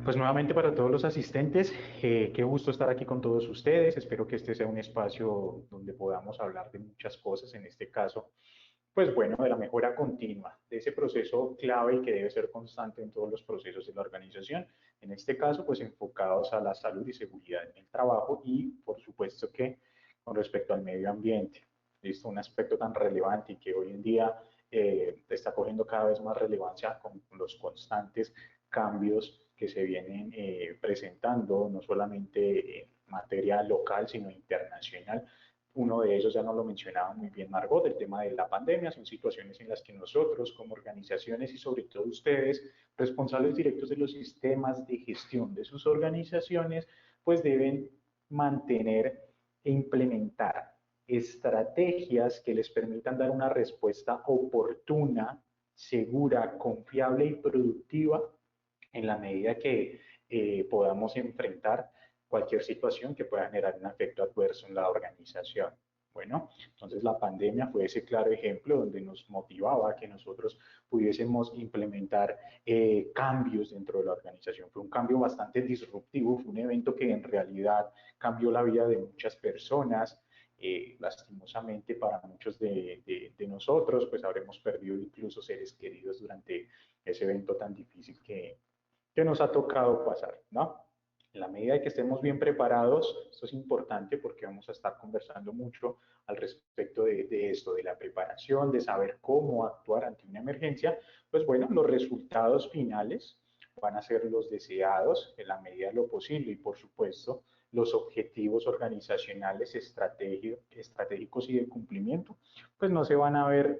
Pues nuevamente para todos los asistentes, qué gusto estar aquí con todos ustedes. Espero que este sea un espacio donde podamos hablar de muchas cosas, en este caso, pues bueno, de la mejora continua, de ese proceso clave y que debe ser constante en todos los procesos de la organización. En este caso, pues enfocados a la salud y seguridad en el trabajo y, por supuesto, que con respecto al medio ambiente. ¿Listo? Un aspecto tan relevante y que hoy en día está cogiendo cada vez más relevancia con los constantes cambios que se vienen presentando, no solamente en materia local, sino internacional. Uno de ellos ya nos lo mencionaba muy bien Margot, el tema de la pandemia. Son situaciones en las que nosotros como organizaciones y sobre todo ustedes, responsables directos de los sistemas de gestión de sus organizaciones, pues deben mantener e implementar estrategias que les permitan dar una respuesta oportuna, segura, confiable y productiva en la medida que podamos enfrentar cualquier situación que pueda generar un efecto adverso en la organización. Bueno, entonces la pandemia fue ese claro ejemplo donde nos motivaba a que nosotros pudiésemos implementar cambios dentro de la organización. Fue un cambio bastante disruptivo, fue un evento que en realidad cambió la vida de muchas personas. Lastimosamente para muchos de nosotros, pues habremos perdido incluso seres queridos durante ese evento tan difícil que nos ha tocado pasar, ¿no? En la medida de que estemos bien preparados, esto es importante porque vamos a estar conversando mucho al respecto de esto, de la preparación, de saber cómo actuar ante una emergencia, pues bueno, los resultados finales van a ser los deseados en la medida de lo posible y por supuesto los objetivos organizacionales estratégicos y de cumplimiento, pues no se van a ver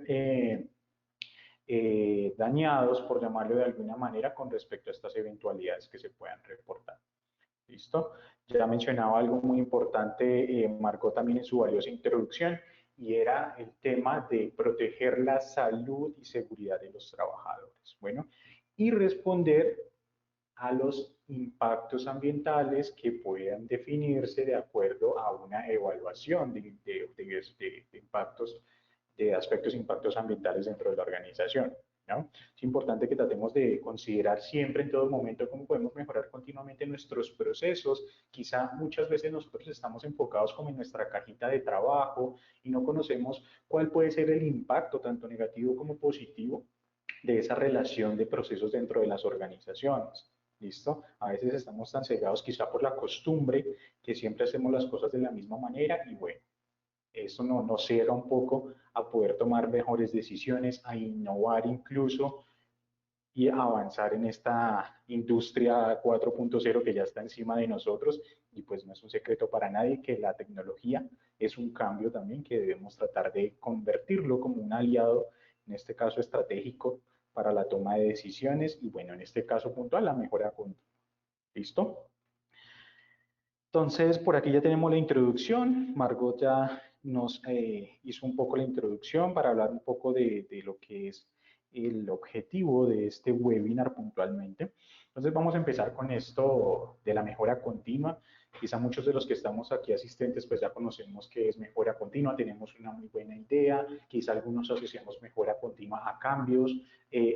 dañados, por llamarlo de alguna manera, con respecto a estas eventualidades que se puedan reportar. ¿Listo? Ya mencionaba algo muy importante, marcó también en su valiosa introducción, y era el tema de proteger la salud y seguridad de los trabajadores. Bueno, y responder a los impactos ambientales que puedan definirse de acuerdo a una evaluación de impactos, de aspectos impactos ambientales dentro de la organización. ¿No? Es importante que tratemos de considerar siempre en todo momento cómo podemos mejorar continuamente nuestros procesos. Quizá muchas veces nosotros estamos enfocados como en nuestra cajita de trabajo y no conocemos cuál puede ser el impacto, tanto negativo como positivo, de esa relación de procesos dentro de las organizaciones. ¿Listo? A veces estamos tan cegados quizá por la costumbre que siempre hacemos las cosas de la misma manera y bueno, eso nos ciega un poco a poder tomar mejores decisiones, a innovar incluso y a avanzar en esta industria 4.0 que ya está encima de nosotros y pues no es un secreto para nadie que la tecnología es un cambio también que debemos tratar de convertirlo como un aliado, en este caso estratégico, para la toma de decisiones y bueno, en este caso puntual, la mejora continua. ¿Listo? Entonces, por aquí ya tenemos la introducción. Margot ya nos hizo un poco la introducción para hablar un poco de lo que es el objetivo de este webinar puntualmente. Entonces, vamos a empezar con esto de la mejora continua. Quizá muchos de los que estamos aquí asistentes pues ya conocemos qué es mejora continua, tenemos una muy buena idea, quizá algunos asociamos mejora continua a cambios,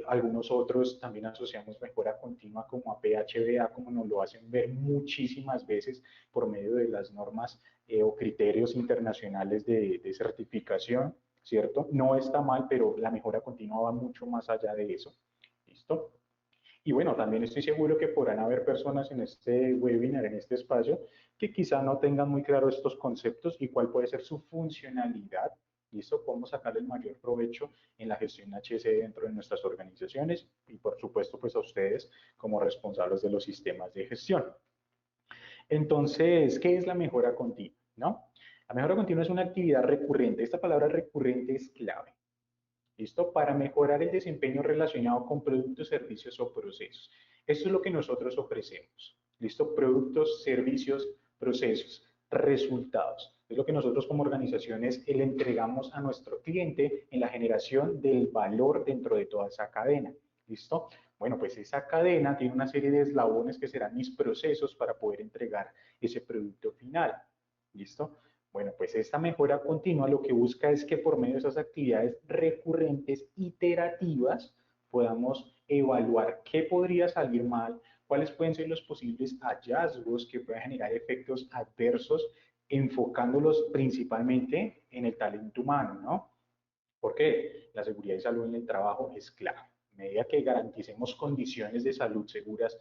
algunos otros también asociamos mejora continua como a PHBA, como nos lo hacen ver muchísimas veces por medio de las normas o criterios internacionales de certificación, ¿cierto? No está mal, pero la mejora continua va mucho más allá de eso. ¿Listo? Y bueno, también estoy seguro que podrán haber personas en este webinar, en este espacio, que quizá no tengan muy claro estos conceptos y cuál puede ser su funcionalidad. ¿Listo? Cómo sacar el mayor provecho en la gestión HSE dentro de nuestras organizaciones y por supuesto pues a ustedes como responsables de los sistemas de gestión. Entonces, ¿qué es la mejora continua? ¿No? La mejora continua es una actividad recurrente. Esta palabra recurrente es clave. ¿Listo? Para mejorar el desempeño relacionado con productos, servicios o procesos. Esto es lo que nosotros ofrecemos. ¿Listo? Productos, servicios, procesos, resultados. Es lo que nosotros como organizaciones le entregamos a nuestro cliente en la generación del valor dentro de toda esa cadena. ¿Listo? Bueno, pues esa cadena tiene una serie de eslabones que serán mis procesos para poder entregar ese producto final. ¿Listo? Bueno, pues esta mejora continua lo que busca es que por medio de esas actividades recurrentes, iterativas, podamos evaluar qué podría salir mal, cuáles pueden ser los posibles hallazgos que puedan generar efectos adversos, enfocándolos principalmente en el talento humano, ¿no? Porque la seguridad y salud en el trabajo es clave. A medida que garanticemos condiciones de salud seguras,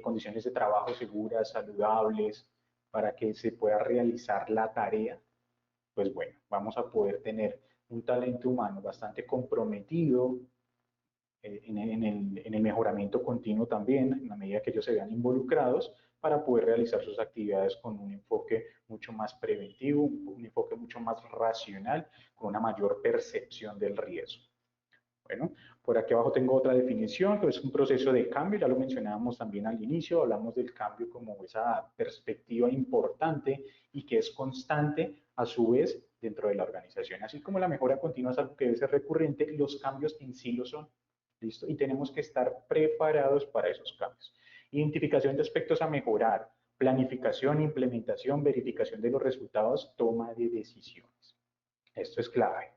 condiciones de trabajo seguras, saludables, para que se pueda realizar la tarea, pues bueno, vamos a poder tener un talento humano bastante comprometido en el mejoramiento continuo también, en la medida que ellos se vean involucrados, para poder realizar sus actividades con un enfoque mucho más preventivo, un enfoque mucho más racional, con una mayor percepción del riesgo. Bueno, por aquí abajo tengo otra definición, que es un proceso de cambio, ya lo mencionábamos también al inicio, hablamos del cambio como esa perspectiva importante y que es constante a su vez dentro de la organización. Así como la mejora continua es algo que debe ser recurrente, los cambios en sí lo son. ¿Listo? Y tenemos que estar preparados para esos cambios. Identificación de aspectos a mejorar, planificación, implementación, verificación de los resultados, toma de decisiones. Esto es clave.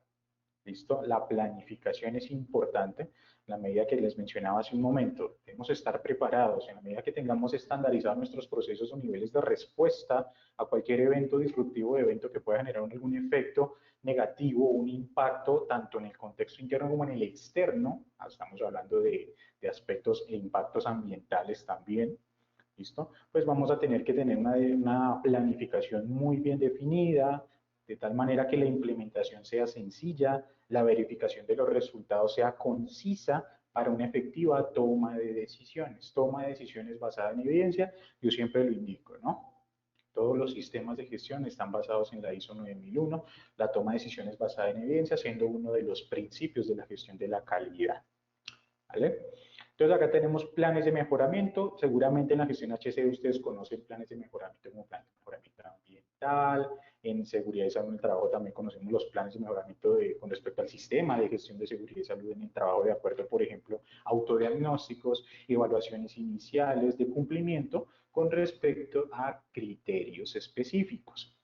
¿Listo? La planificación es importante. En la medida que les mencionaba hace un momento, debemos estar preparados. En la medida que tengamos estandarizados nuestros procesos o niveles de respuesta a cualquier evento disruptivo, evento que pueda generar algún efecto negativo, un impacto tanto en el contexto interno como en el externo. Estamos hablando de aspectos e impactos ambientales también. ¿Listo? Pues vamos a tener que tener una planificación muy bien definida, de tal manera que la implementación sea sencilla, la verificación de los resultados sea concisa para una efectiva toma de decisiones. Toma de decisiones basada en evidencia, yo siempre lo indico, ¿no? Todos los sistemas de gestión están basados en la ISO 9001, la toma de decisiones basada en evidencia siendo uno de los principios de la gestión de la calidad. ¿Vale? Entonces acá tenemos planes de mejoramiento. Seguramente en la gestión HC ustedes conocen planes de mejoramiento como plan de mejoramiento ambiental. En seguridad y salud en el trabajo también conocemos los planes de mejoramiento con respecto al sistema de gestión de seguridad y salud en el trabajo, de acuerdo, por ejemplo, autodiagnósticos, evaluaciones iniciales de cumplimiento con respecto a criterios específicos.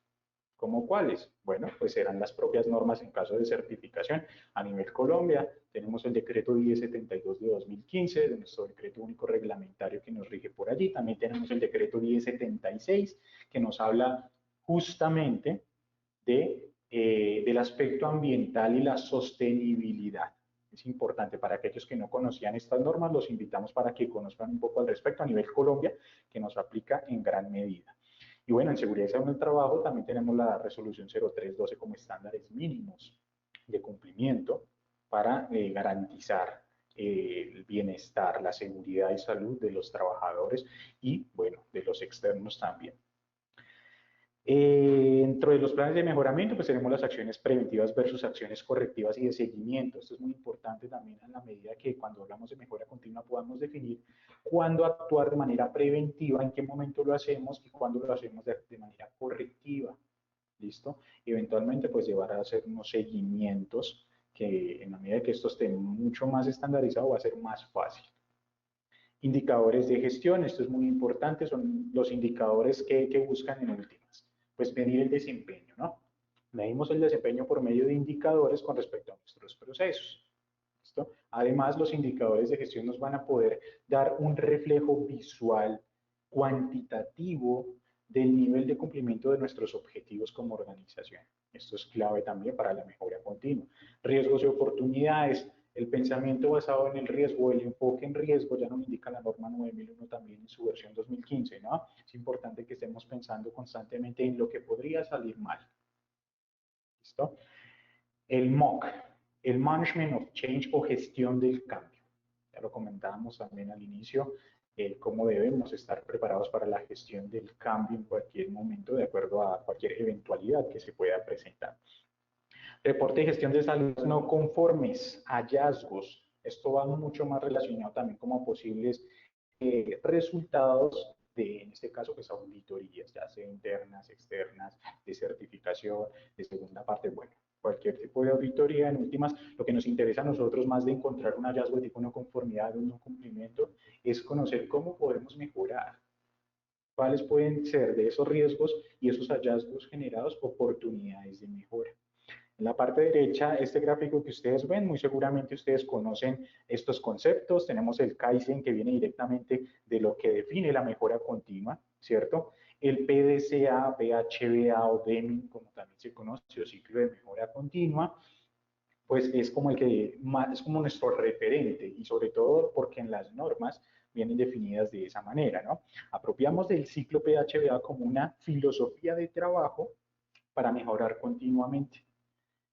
¿Cómo cuáles? Bueno, pues serán las propias normas en caso de certificación. A nivel Colombia, tenemos el decreto 1072 de 2015, de nuestro decreto único reglamentario que nos rige por allí. También tenemos el decreto 1076, que nos habla justamente del aspecto ambiental y la sostenibilidad. Es importante para aquellos que no conocían estas normas, los invitamos para que conozcan un poco al respecto a nivel Colombia, que nos aplica en gran medida. Y bueno, en seguridad y salud en el trabajo también tenemos la resolución 0312 como estándares mínimos de cumplimiento para garantizar el bienestar, la seguridad y salud de los trabajadores y, bueno, de los externos también. Dentro de los planes de mejoramiento, pues tenemos las acciones preventivas versus acciones correctivas y de seguimiento. Esto es muy importante también en la medida que cuando hablamos de mejora continua podamos definir cuándo actuar de manera preventiva, en qué momento lo hacemos y cuándo lo hacemos de manera correctiva. ¿Listo? Y eventualmente pues llevar a hacer unos seguimientos que en la medida que esto esté mucho más estandarizado va a ser más fácil. Indicadores de gestión, esto es muy importante, son los indicadores que buscan en últimas. Pues medir el desempeño, ¿no? Medimos el desempeño por medio de indicadores con respecto a nuestros procesos. ¿Listo? Además, los indicadores de gestión nos van a poder dar un reflejo visual, cuantitativo, del nivel de cumplimiento de nuestros objetivos como organización. Esto es clave también para la mejora continua. Riesgos y oportunidades. El pensamiento basado en el riesgo, el enfoque en riesgo, ya nos indica la norma 9001 también en su versión 2015, ¿no? Es importante que estemos pensando constantemente en lo que podría salir mal. ¿Listo? El MOC, el Management of Change o gestión del cambio. Ya lo comentábamos también al inicio, el cómo debemos estar preparados para la gestión del cambio en cualquier momento, de acuerdo a cualquier eventualidad que se pueda presentar. Reporte de gestión de salud no conformes, hallazgos. Esto va mucho más relacionado también como posibles resultados de, en este caso, pues auditorías, ya sea internas, externas, de certificación, de segunda parte, bueno, cualquier tipo de auditoría. En últimas, lo que nos interesa a nosotros más de encontrar un hallazgo de tipo no conformidad, un no cumplimiento, es conocer cómo podemos mejorar, cuáles pueden ser de esos riesgos y esos hallazgos generados oportunidades de mejora. En la parte derecha, este gráfico que ustedes ven, muy seguramente ustedes conocen estos conceptos. Tenemos el Kaizen, que viene directamente de lo que define la mejora continua, ¿cierto? El PDCA, PHBA o Deming, como también se conoce, o ciclo de mejora continua, pues es como el que más, es como nuestro referente, y sobre todo porque en las normas vienen definidas de esa manera, ¿no? Apropiamos del ciclo PHBA como una filosofía de trabajo para mejorar continuamente.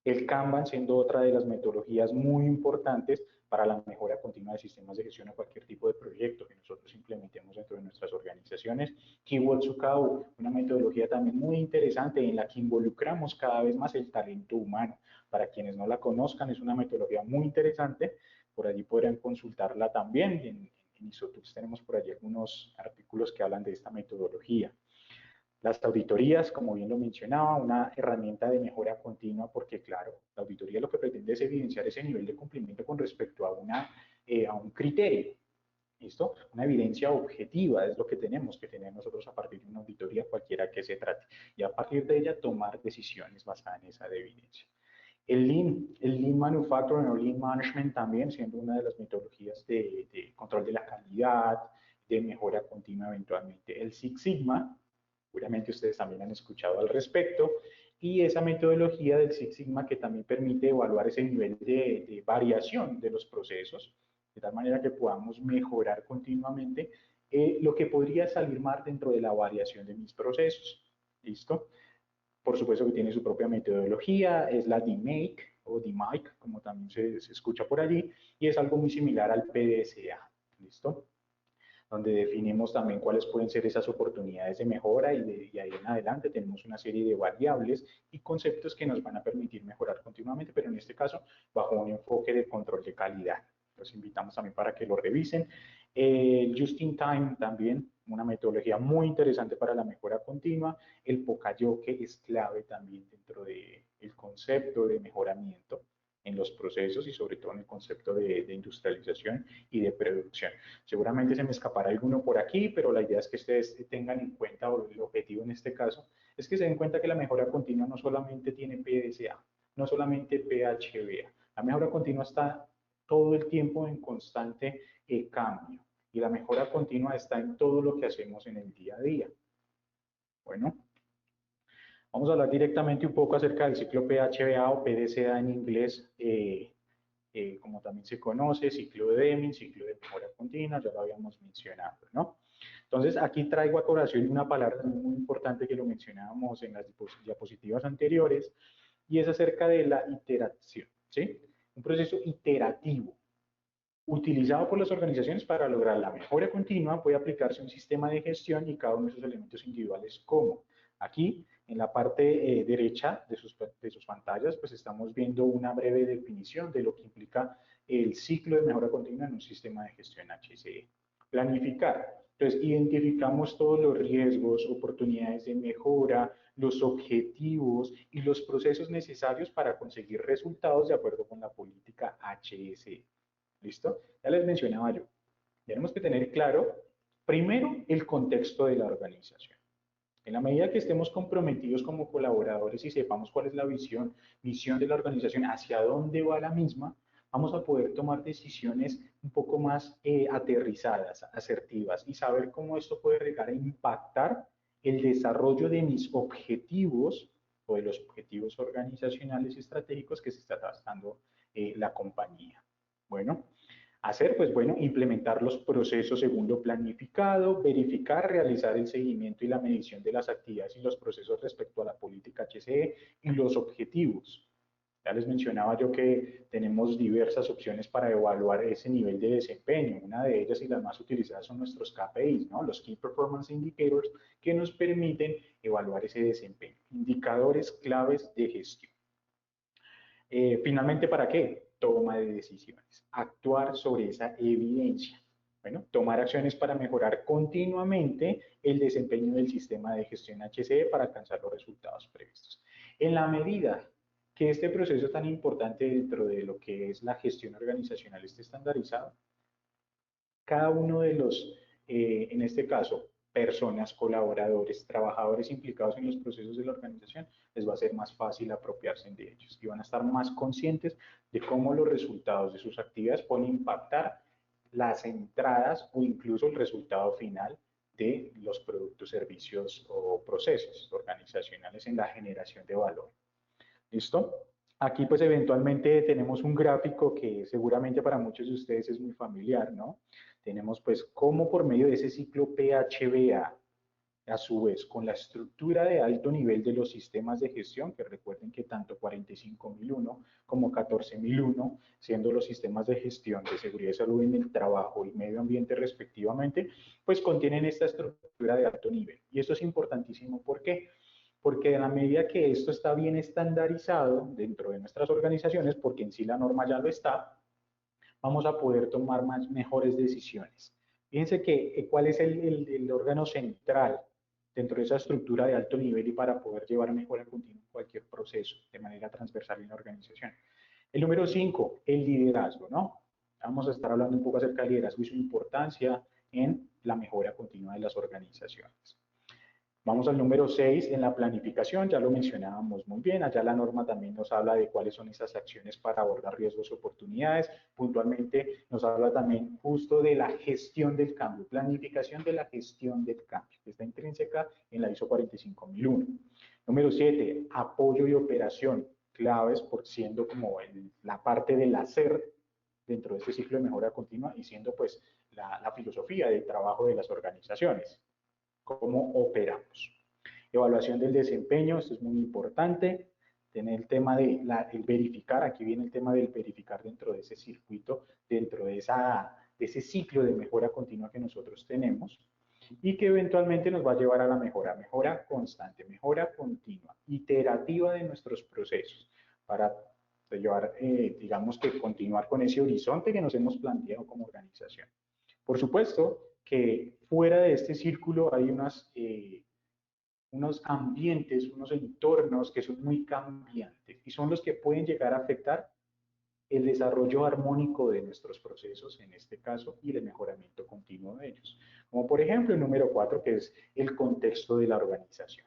El Kanban siendo otra de las metodologías muy importantes para la mejora continua de sistemas de gestión o cualquier tipo de proyecto que nosotros implementemos dentro de nuestras organizaciones. Kiwotsukawa, una metodología también muy interesante en la que involucramos cada vez más el talento humano. Para quienes no la conozcan, es una metodología muy interesante. Por allí podrán consultarla también. En Isotools tenemos por allí algunos artículos que hablan de esta metodología. Las auditorías, como bien lo mencionaba, una herramienta de mejora continua porque, claro, la auditoría lo que pretende es evidenciar ese nivel de cumplimiento con respecto a un criterio. ¿Listo? Una evidencia objetiva es lo que tenemos que tener nosotros a partir de una auditoría, cualquiera que se trate, y a partir de ella tomar decisiones basadas en esa evidencia. El Lean Manufacturing o Lean Management también siendo una de las metodologías de control de la calidad, de mejora continua eventualmente. El Six Sigma, seguramente ustedes también han escuchado al respecto, y esa metodología del Six Sigma que también permite evaluar ese nivel de variación de los procesos, de tal manera que podamos mejorar continuamente lo que podría salir mal dentro de la variación de mis procesos. ¿Listo? Por supuesto que tiene su propia metodología, es la DMAIC o DMAIC, como también se escucha por allí, y es algo muy similar al PDCA. ¿Listo? Donde definimos también cuáles pueden ser esas oportunidades de mejora y ahí en adelante tenemos una serie de variables y conceptos que nos van a permitir mejorar continuamente, pero en este caso bajo un enfoque de control de calidad. Los invitamos también para que lo revisen. El Just in Time también, una metodología muy interesante para la mejora continua. El Pokayoke es clave también dentro del concepto de mejoramiento en los procesos y sobre todo en el concepto de industrialización y de producción. Seguramente se me escapará alguno por aquí, pero la idea es que ustedes tengan en cuenta, o el objetivo en este caso, es que se den cuenta que la mejora continua no solamente tiene PDCA, no solamente PHBA. La mejora continua está todo el tiempo en constante cambio y la mejora continua está en todo lo que hacemos en el día a día. Bueno, vamos a hablar directamente un poco acerca del ciclo PHBA o PDCA en inglés. Como también se conoce, ciclo de Deming, ciclo de mejora continua, ya lo habíamos mencionado, ¿no? Entonces, aquí traigo a colación una palabra muy importante que lo mencionábamos en las diapositivas anteriores, y es acerca de la iteración, ¿sí? Un proceso iterativo, utilizado por las organizaciones para lograr la mejora continua, puede aplicarse un sistema de gestión y cada uno de sus elementos individuales como. Aquí, en la parte derecha de sus pantallas, pues estamos viendo una breve definición de lo que implica el ciclo de mejora continua en un sistema de gestión HSE. Planificar. Entonces, identificamos todos los riesgos, oportunidades de mejora, los objetivos y los procesos necesarios para conseguir resultados de acuerdo con la política HSE. ¿Listo? Ya les mencionaba yo. Tenemos que tener claro, primero, el contexto de la organización. En la medida que estemos comprometidos como colaboradores y sepamos cuál es la visión, misión de la organización, hacia dónde va la misma, vamos a poder tomar decisiones un poco más aterrizadas, asertivas y saber cómo esto puede llegar a impactar el desarrollo de mis objetivos o de los objetivos organizacionales y estratégicos que se está trazando la compañía. Bueno, hacer, pues bueno, implementar los procesos según lo planificado, verificar, realizar el seguimiento y la medición de las actividades y los procesos respecto a la política HCE y los objetivos. Ya les mencionaba yo que tenemos diversas opciones para evaluar ese nivel de desempeño. Una de ellas y las más utilizadas son nuestros KPIs, ¿no? Los Key Performance Indicators, que nos permiten evaluar ese desempeño. Indicadores claves de gestión. Finalmente, ¿para qué? Toma de decisiones, actuar sobre esa evidencia. Bueno, tomar acciones para mejorar continuamente el desempeño del sistema de gestión HCE para alcanzar los resultados previstos. En la medida que este proceso tan importante dentro de lo que es la gestión organizacional esté estandarizado, cada uno de los, en este caso, personas, colaboradores, trabajadores implicados en los procesos de la organización, les va a ser más fácil apropiarse de ellos y van a estar más conscientes de cómo los resultados de sus actividades pueden impactar las entradas o incluso el resultado final de los productos, servicios o procesos organizacionales en la generación de valor. ¿Listo? Aquí pues eventualmente tenemos un gráfico que seguramente para muchos de ustedes es muy familiar, ¿no? Tenemos pues cómo por medio de ese ciclo PHBA, a su vez, con la estructura de alto nivel de los sistemas de gestión, que recuerden que tanto 45001 como 14001, siendo los sistemas de gestión de seguridad y salud en el trabajo y medio ambiente respectivamente, pues contienen esta estructura de alto nivel. Y esto es importantísimo, ¿por qué? Porque a la medida que esto está bien estandarizado dentro de nuestras organizaciones, porque en sí la norma ya lo está, vamos a poder tomar mejores decisiones. Fíjense que cuál es el órgano central dentro de esa estructura de alto nivel y para poder llevar mejor a continuo cualquier proceso de manera transversal en la organización. El número 5, el liderazgo, ¿no? Vamos a estar hablando un poco acerca del liderazgo y su importancia en la mejora continua de las organizaciones. Vamos al número 6, en la planificación, ya lo mencionábamos muy bien, allá la norma también nos habla de cuáles son esas acciones para abordar riesgos y oportunidades, puntualmente nos habla también justo de la gestión del cambio, planificación de la gestión del cambio, que está intrínseca en la ISO 45001. Número 7, apoyo y operación, claves por siendo como la parte del hacer dentro de este ciclo de mejora continua y siendo pues la filosofía del trabajo de las organizaciones. Cómo operamos. Evaluación del desempeño, esto es muy importante. Tener el tema de el verificar, aquí viene el tema del verificar dentro de ese circuito, dentro de ese ciclo de mejora continua que nosotros tenemos y que eventualmente nos va a llevar a la mejora, mejora constante, mejora continua, iterativa de nuestros procesos para llevar, digamos que continuar con ese horizonte que nos hemos planteado como organización. Por supuesto que fuera de este círculo hay unos ambientes, unos entornos que son muy cambiantes y son los que pueden llegar a afectar el desarrollo armónico de nuestros procesos, en este caso, y el mejoramiento continuo de ellos. Como por ejemplo el número 4, que es el contexto de la organización,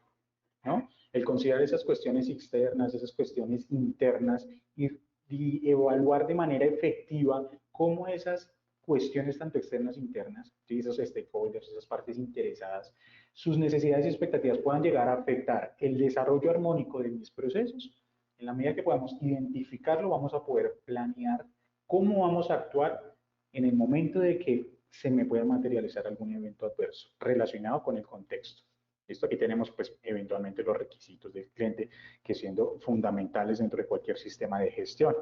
¿no? El considerar esas cuestiones externas, esas cuestiones internas y evaluar de manera efectiva cómo esas cuestiones tanto externas e internas, esos stakeholders, esas partes interesadas, sus necesidades y expectativas puedan llegar a afectar el desarrollo armónico de mis procesos. En la medida que podamos identificarlo, vamos a poder planear cómo vamos a actuar en el momento de que se me pueda materializar algún evento adverso relacionado con el contexto. Esto aquí tenemos pues eventualmente los requisitos del cliente que siendo fundamentales dentro de cualquier sistema de gestión,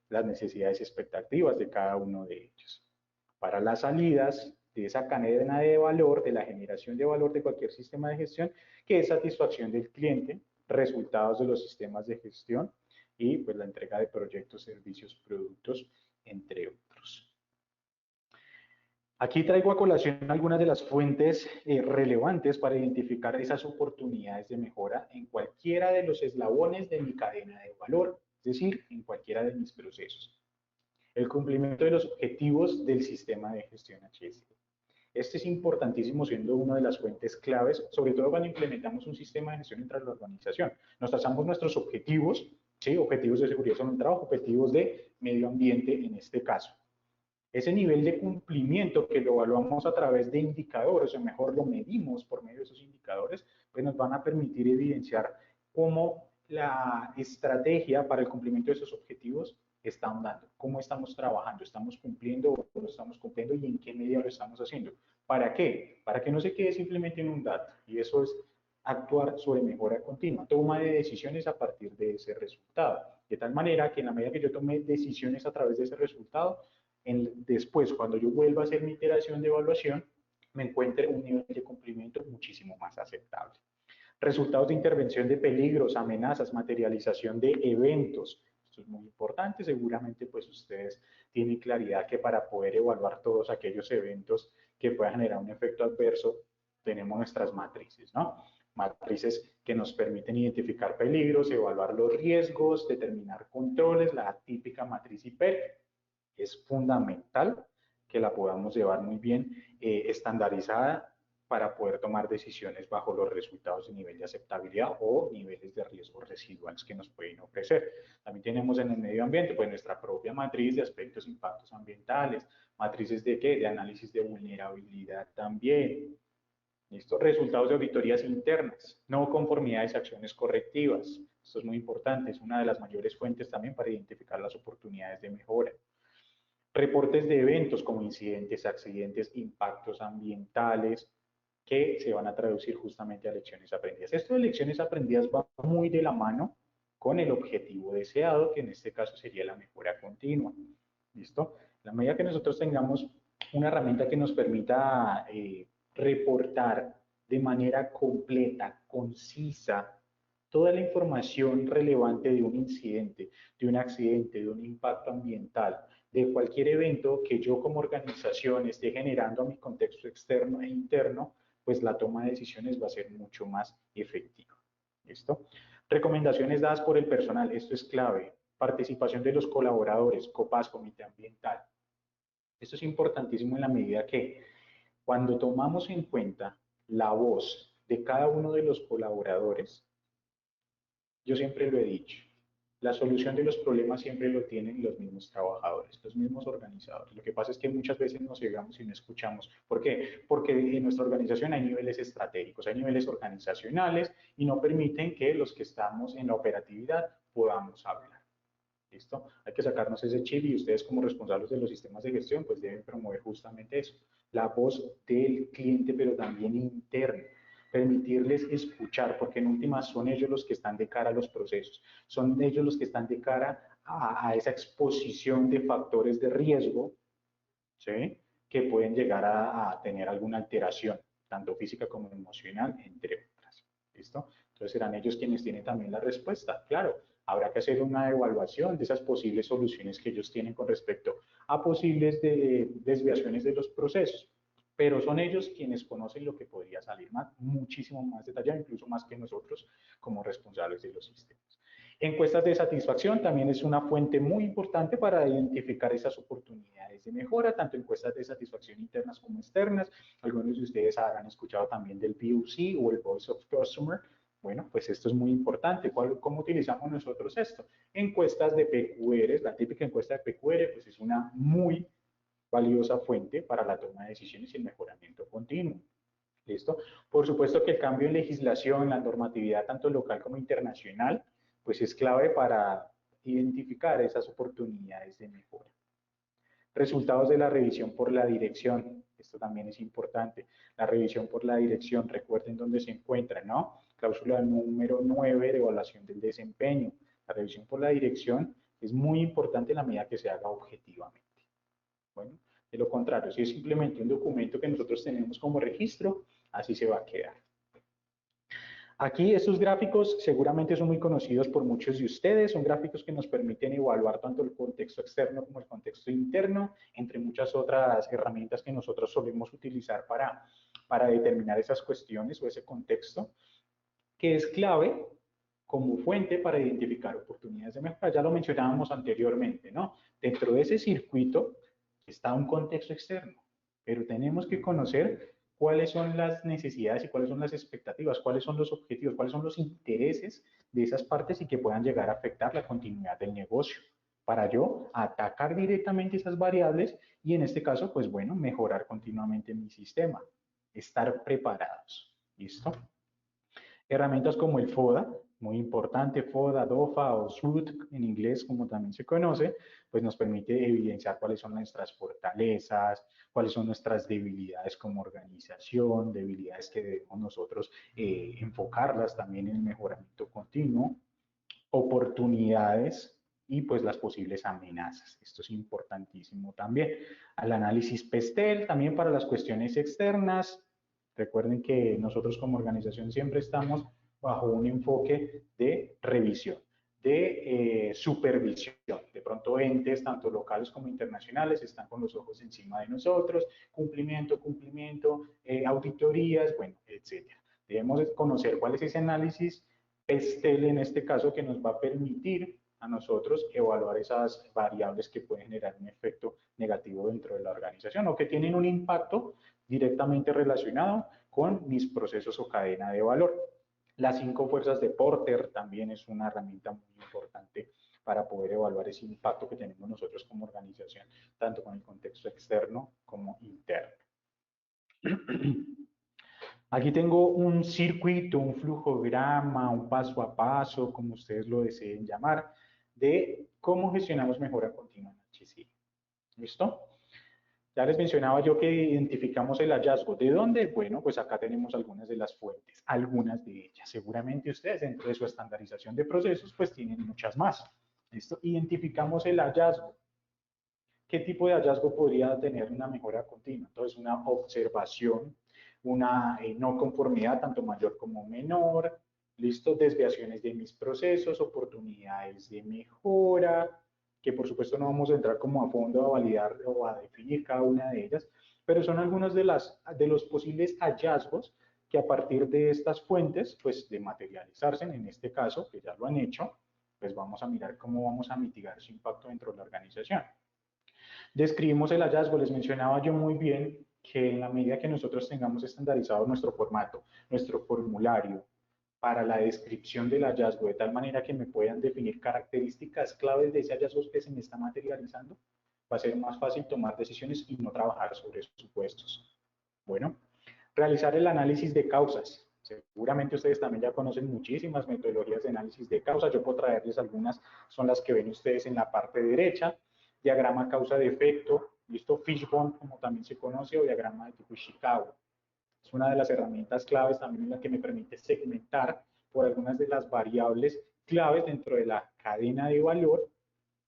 las necesidades y expectativas de cada uno de ellos. Para las salidas de esa cadena de valor, de la generación de valor de cualquier sistema de gestión, que es satisfacción del cliente, resultados de los sistemas de gestión y pues la entrega de proyectos, servicios, productos, entre otros. Aquí traigo a colación algunas de las fuentes relevantes para identificar esas oportunidades de mejora en cualquiera de los eslabones de mi cadena de valor, es decir, en cualquiera de mis procesos. El cumplimiento de los objetivos del sistema de gestión HSE. Este es importantísimo siendo una de las fuentes claves, sobre todo cuando implementamos un sistema de gestión entre la organización. Nos trazamos nuestros objetivos, ¿sí? Objetivos de seguridad en el trabajo, objetivos de medio ambiente en este caso. Ese nivel de cumplimiento que lo evaluamos a través de indicadores, o mejor lo medimos por medio de esos indicadores, pues nos van a permitir evidenciar cómo la estrategia para el cumplimiento de esos objetivos está andando, cómo estamos trabajando, estamos cumpliendo o no estamos cumpliendo y en qué medida lo estamos haciendo. ¿Para qué? Para que no se quede simplemente en un dato, y eso es actuar sobre mejora continua, toma de decisiones a partir de ese resultado, de tal manera que en la medida que yo tome decisiones a través de ese resultado, después, cuando yo vuelva a hacer mi iteración de evaluación, me encuentre un nivel de cumplimiento muchísimo más aceptable. Resultados de intervención de peligros, amenazas, materialización de eventos. Esto es muy importante. Seguramente pues ustedes tienen claridad que para poder evaluar todos aquellos eventos que puedan generar un efecto adverso, tenemos nuestras matrices, ¿no? Matrices que nos permiten identificar peligros, evaluar los riesgos, determinar controles, la típica matriz IPEC. Es fundamental que la podamos llevar muy bien estandarizada para poder tomar decisiones bajo los resultados de nivel de aceptabilidad o niveles de riesgo residuales que nos pueden ofrecer. También tenemos en el medio ambiente, pues nuestra propia matriz de aspectos, impactos ambientales, matrices de qué, de análisis de vulnerabilidad también. ¿Listo? Resultados de auditorías internas, no conformidades, acciones correctivas. Esto es muy importante, es una de las mayores fuentes también para identificar las oportunidades de mejora. Reportes de eventos como incidentes, accidentes, impactos ambientales, que se van a traducir justamente a lecciones aprendidas. Esto de lecciones aprendidas va muy de la mano con el objetivo deseado, que en este caso sería la mejora continua. ¿Listo? La medida que nosotros tengamos una herramienta que nos permita reportar de manera completa, concisa, toda la información relevante de un incidente, de un accidente, de un impacto ambiental, de cualquier evento que yo como organización esté generando a mi contexto externo e interno, pues la toma de decisiones va a ser mucho más efectiva. ¿Listo? Recomendaciones dadas por el personal, esto es clave. Participación de los colaboradores, COPAS, Comité Ambiental. Esto es importantísimo en la medida que cuando tomamos en cuenta la voz de cada uno de los colaboradores, yo siempre lo he dicho, la solución de los problemas siempre lo tienen los mismos trabajadores, los mismos organizadores. Lo que pasa es que muchas veces nos cegamos y no escuchamos. ¿Por qué? Porque en nuestra organización hay niveles estratégicos, hay niveles organizacionales y no permiten que los que estamos en la operatividad podamos hablar. ¿Listo? Hay que sacarnos ese chip y ustedes como responsables de los sistemas de gestión pues deben promover justamente eso, la voz del cliente pero también interno, permitirles escuchar, porque en últimas son ellos los que están de cara a los procesos, son ellos los que están de cara a esa exposición de factores de riesgo, ¿sí? Que pueden llegar a tener alguna alteración, tanto física como emocional, entre otras. ¿Listo? Entonces serán ellos quienes tienen también la respuesta. Claro, habrá que hacer una evaluación de esas posibles soluciones que ellos tienen con respecto a posibles desviaciones de los procesos, pero son ellos quienes conocen lo que podría salir más, muchísimo más detallado, incluso más que nosotros como responsables de los sistemas. Encuestas de satisfacción también es una fuente muy importante para identificar esas oportunidades de mejora, tanto encuestas de satisfacción internas como externas. Algunos de ustedes habrán escuchado también del POC o el Voice of Customer. Bueno, pues esto es muy importante. ¿Cómo utilizamos nosotros esto? Encuestas de PQR, la típica encuesta de PQR, pues es una muy valiosa fuente para la toma de decisiones y el mejoramiento continuo. ¿Listo? Por supuesto que el cambio en legislación, la normatividad tanto local como internacional, pues es clave para identificar esas oportunidades de mejora. Resultados de la revisión por la dirección, esto también es importante. La revisión por la dirección, recuerden dónde se encuentra, ¿no? Cláusula número 9 de evaluación del desempeño. La revisión por la dirección es muy importante en la medida que se haga objetivamente. Bueno, de lo contrario, si es simplemente un documento que nosotros tenemos como registro, así se va a quedar. Aquí estos gráficos seguramente son muy conocidos por muchos de ustedes, son gráficos que nos permiten evaluar tanto el contexto externo como el contexto interno, entre muchas otras herramientas que nosotros solemos utilizar para determinar esas cuestiones o ese contexto, que es clave como fuente para identificar oportunidades de mejora. Ya lo mencionábamos anteriormente, ¿no? Dentro de ese circuito está un contexto externo, pero tenemos que conocer cuáles son las necesidades y cuáles son las expectativas, cuáles son los objetivos, cuáles son los intereses de esas partes y que puedan llegar a afectar la continuidad del negocio para yo atacar directamente esas variables y en este caso, pues bueno, mejorar continuamente mi sistema, estar preparados. ¿Listo? Herramientas como el FODA, muy importante, FODA, DOFA o SWOT en inglés, como también se conoce, pues nos permite evidenciar cuáles son nuestras fortalezas, cuáles son nuestras debilidades como organización, debilidades que debemos nosotros enfocarlas también en el mejoramiento continuo, oportunidades y pues las posibles amenazas. Esto es importantísimo también. Al análisis PESTEL también para las cuestiones externas. Recuerden que nosotros como organización siempre estamos bajo un enfoque de revisión, de supervisión. De pronto entes, tanto locales como internacionales, están con los ojos encima de nosotros, cumplimiento, auditorías, bueno, etcétera. Debemos conocer cuál es ese análisis PESTEL en este caso que nos va a permitir a nosotros evaluar esas variables que pueden generar un efecto negativo dentro de la organización o que tienen un impacto directamente relacionado con mis procesos o cadena de valor. Las 5 fuerzas de Porter también es una herramienta muy importante para poder evaluar ese impacto que tenemos nosotros como organización, tanto con el contexto externo como interno. Aquí tengo un circuito, un flujograma, un paso a paso, como ustedes lo deseen llamar, de cómo gestionamos mejora continua en HCI. ¿Listo? Ya les mencionaba yo que identificamos el hallazgo. ¿De dónde? Bueno, pues acá tenemos algunas de las fuentes, algunas de ellas. Seguramente ustedes dentro de su estandarización de procesos pues tienen muchas más. ¿Listo? Identificamos el hallazgo. ¿Qué tipo de hallazgo podría tener una mejora continua? Entonces, una observación, una no conformidad tanto mayor como menor, listo, desviaciones de mis procesos, oportunidades de mejora, que por supuesto no vamos a entrar como a fondo a validar o a definir cada una de ellas, pero son algunos de los posibles hallazgos que a partir de estas fuentes, pues de materializarse en este caso, que ya lo han hecho, pues vamos a mirar cómo vamos a mitigar su impacto dentro de la organización. Describimos el hallazgo, les mencionaba yo muy bien que en la medida que nosotros tengamos estandarizado nuestro formato, nuestro formulario para la descripción del hallazgo, de tal manera que me puedan definir características claves de ese hallazgo que se me está materializando, va a ser más fácil tomar decisiones y no trabajar sobre supuestos. Bueno, realizar el análisis de causas. Seguramente ustedes también ya conocen muchísimas metodologías de análisis de causas. Yo puedo traerles algunas, son las que ven ustedes en la parte derecha. Diagrama causa de efecto, listo, Fishbone, como también se conoce, o diagrama de tipo Ishikawa. Es una de las herramientas claves también en la que me permite segmentar por algunas de las variables claves dentro de la cadena de valor,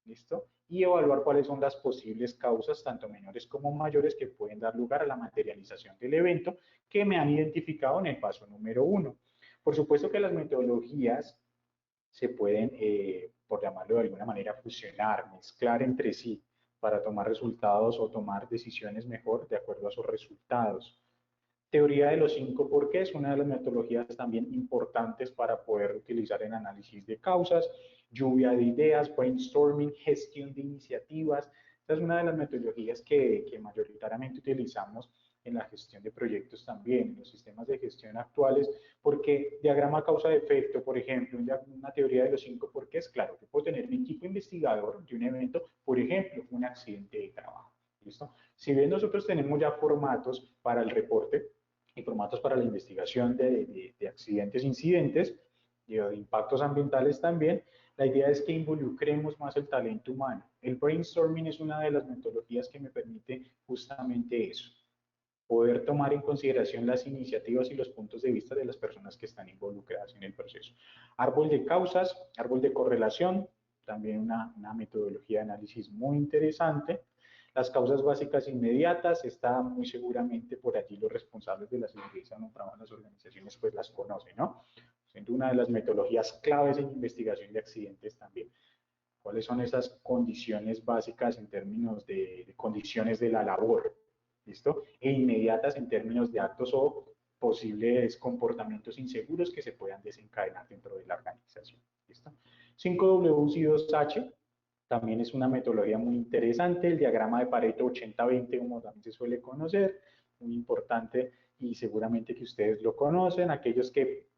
¿listo? Y evaluar cuáles son las posibles causas, tanto menores como mayores, que pueden dar lugar a la materialización del evento que me han identificado en el paso número 1. Por supuesto que las metodologías se pueden, por llamarlo de alguna manera, fusionar, mezclar entre sí para tomar resultados o tomar decisiones mejor de acuerdo a esos resultados. Teoría de los 5 por qué es una de las metodologías también importantes para poder utilizar en análisis de causas, lluvia de ideas, brainstorming, gestión de iniciativas. Esta es una de las metodologías que mayoritariamente utilizamos en la gestión de proyectos también, en los sistemas de gestión actuales, porque diagrama causa-efecto, por ejemplo, una teoría de los 5 por qué es claro, que puedo tener un equipo investigador de un evento, por ejemplo, un accidente de trabajo. ¿Listo? Si bien nosotros tenemos ya formatos para el reporte y formatos para la investigación de accidentes, incidentes, de impactos ambientales también, la idea es que involucremos más el talento humano. El brainstorming es una de las metodologías que me permite justamente eso, poder tomar en consideración las iniciativas y los puntos de vista de las personas que están involucradas en el proceso. Árbol de causas, árbol de correlación, también una metodología de análisis muy interesante. Las causas básicas inmediatas, está muy seguramente por allí los responsables de la seguridad no trabajo en las organizaciones pues las conocen, ¿no? Siendo una de las metodologías claves en investigación de accidentes también. ¿Cuáles son esas condiciones básicas en términos de condiciones de la labor? ¿Listo? E inmediatas en términos de actos o posibles comportamientos inseguros que se puedan desencadenar dentro de la organización. ¿Listo? 5W y 2H también es una metodología muy interesante, el diagrama de Pareto 80-20, como también se suele conocer, muy importante y seguramente que ustedes lo conocen,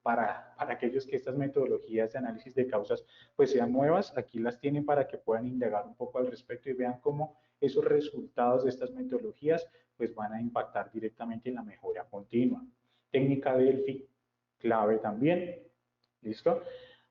para aquellos que estas metodologías de análisis de causas pues sean nuevas, aquí las tienen para que puedan indagar un poco al respecto y vean cómo esos resultados de estas metodologías pues van a impactar directamente en la mejora continua. Técnica Delphi, clave también, ¿listo?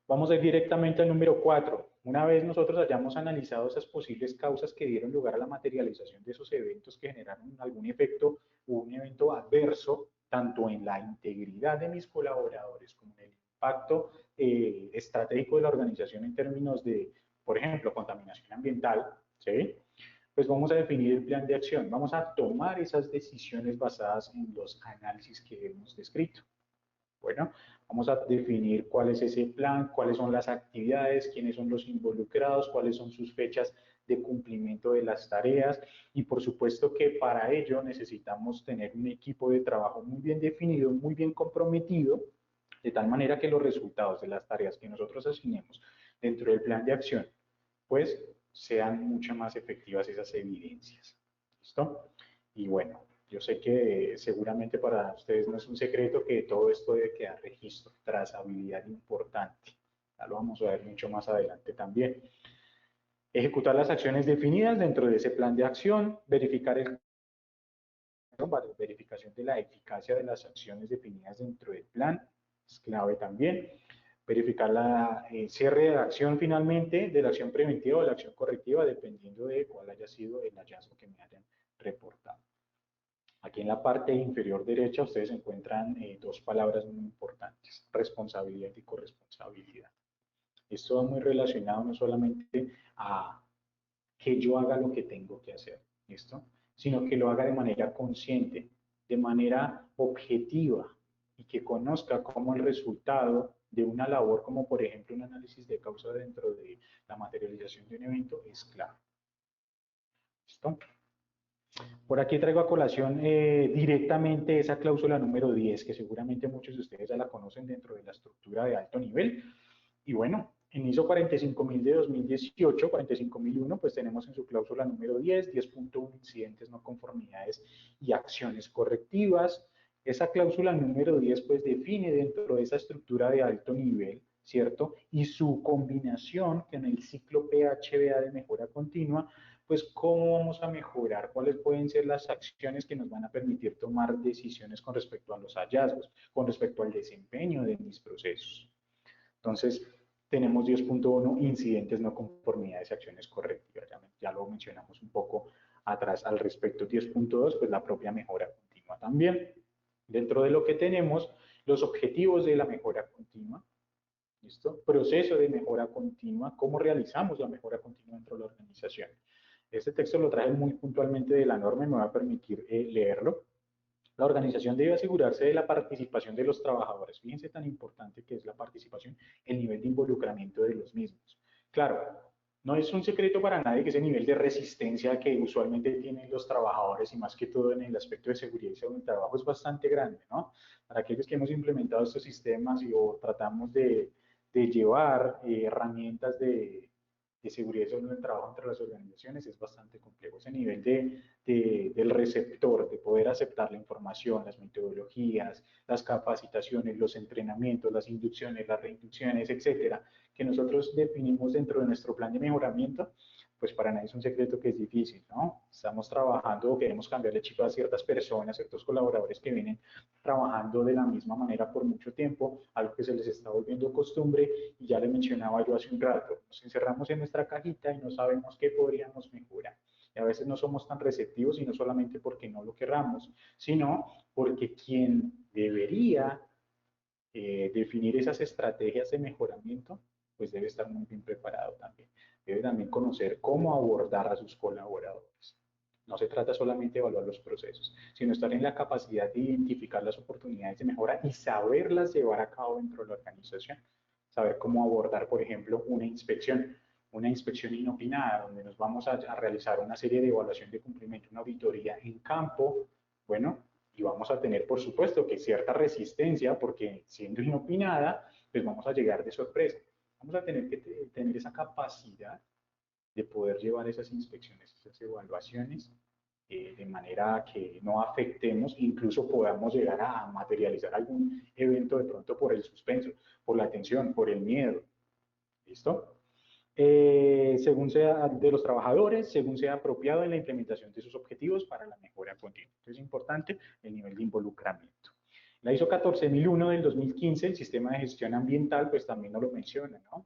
Vamos a ir directamente al número 4. Una vez nosotros hayamos analizado esas posibles causas que dieron lugar a la materialización de esos eventos que generaron algún efecto o un evento adverso, tanto en la integridad de mis colaboradores como en el impacto estratégico de la organización en términos de, por ejemplo, contaminación ambiental, ¿sí? Pues vamos a definir el plan de acción. Vamos a tomar esas decisiones basadas en los análisis que hemos descrito. Bueno, vamos a definir cuál es ese plan, cuáles son las actividades, quiénes son los involucrados, cuáles son sus fechas de cumplimiento de las tareas y por supuesto que para ello necesitamos tener un equipo de trabajo muy bien definido, muy bien comprometido, de tal manera que los resultados de las tareas que nosotros asignemos dentro del plan de acción, pues sean mucho más efectivas esas evidencias. ¿Listo? Y bueno, Yo sé que seguramente para ustedes no es un secreto que todo esto debe quedar registro, trazabilidad importante. Ya lo vamos a ver mucho más adelante también. Ejecutar las acciones definidas dentro de ese plan de acción, verificación de la eficacia de las acciones definidas dentro del plan, es clave también. Verificar la cierre de acción finalmente, de la acción preventiva o la acción correctiva, dependiendo de cuál haya sido el hallazgo que me hayan reportado. Aquí en la parte inferior derecha ustedes encuentran dos palabras muy importantes, responsabilidad y corresponsabilidad. Esto va muy relacionado no solamente a que yo haga lo que tengo que hacer, ¿listo? Sino que lo haga de manera consciente, de manera objetiva y que conozca cómo el resultado de una labor, como por ejemplo un análisis de causa dentro de la materialización de un evento, es clave. ¿Listo? Por aquí traigo a colación directamente esa cláusula número 10, que seguramente muchos de ustedes ya la conocen dentro de la estructura de alto nivel. Y bueno, en ISO 45000 de 2018, 45001, pues tenemos en su cláusula número 10, 10.1 incidentes, no conformidades y acciones correctivas. Esa cláusula número 10 pues define dentro de esa estructura de alto nivel, ¿cierto? Y su combinación con el ciclo PHBA de mejora continua, pues cómo vamos a mejorar, cuáles pueden ser las acciones que nos van a permitir tomar decisiones con respecto a los hallazgos, con respecto al desempeño de mis procesos. Entonces, tenemos 10.1 incidentes, no conformidades y acciones correctivas. Ya lo mencionamos un poco atrás al respecto. 10.2, pues la propia mejora continua también. Dentro de lo que tenemos, los objetivos de la mejora continua, ¿listo? Proceso de mejora continua, cómo realizamos la mejora continua dentro de la organización. Este texto lo traje muy puntualmente de la norma y me va a permitir leerlo. La organización debe asegurarse de la participación de los trabajadores. Fíjense tan importante que es la participación, el nivel de involucramiento de los mismos. Claro, no es un secreto para nadie que ese nivel de resistencia que usualmente tienen los trabajadores y más que todo en el aspecto de seguridad y salud del trabajo es bastante grande, ¿no? Para aquellos que hemos implementado estos sistemas y o tratamos de llevar herramientas de seguridad y salud del trabajo entre las organizaciones es bastante complejo. Ese nivel del receptor, de poder aceptar la información, las metodologías, las capacitaciones, los entrenamientos, las inducciones, las reinducciones, etcétera, que nosotros definimos dentro de nuestro plan de mejoramiento, pues para nadie es un secreto que es difícil, ¿no? Estamos trabajando o queremos cambiarle chip a ciertas personas, ciertos colaboradores que vienen trabajando de la misma manera por mucho tiempo, algo que se les está volviendo costumbre, y ya le mencionaba yo hace un rato, nos encerramos en nuestra cajita y no sabemos qué podríamos mejorar. Y a veces no somos tan receptivos y no solamente porque no lo querramos, sino porque quien debería definir esas estrategias de mejoramiento, pues debe estar muy bien preparado también. Debe también conocer cómo abordar a sus colaboradores. No se trata solamente de evaluar los procesos, sino estar en la capacidad de identificar las oportunidades de mejora y saberlas llevar a cabo dentro de la organización. Saber cómo abordar, por ejemplo, una inspección inopinada, donde nos vamos a realizar una serie de evaluación de cumplimiento, una auditoría en campo. Bueno, y vamos a tener, por supuesto, que cierta resistencia, porque siendo inopinada, pues vamos a llegar de sorpresa. Vamos a tener que tener esa capacidad de poder llevar esas inspecciones, esas evaluaciones, de manera que no afectemos, incluso podamos llegar a materializar algún evento de pronto por el suspenso, por la tensión, por el miedo. ¿Listo? Según sea de los trabajadores, según sea apropiado en la implementación de sus objetivos para la mejora continua. Entonces es importante el nivel de involucramiento. La ISO 14001 del 2015, el sistema de gestión ambiental, pues también nos lo menciona, ¿no?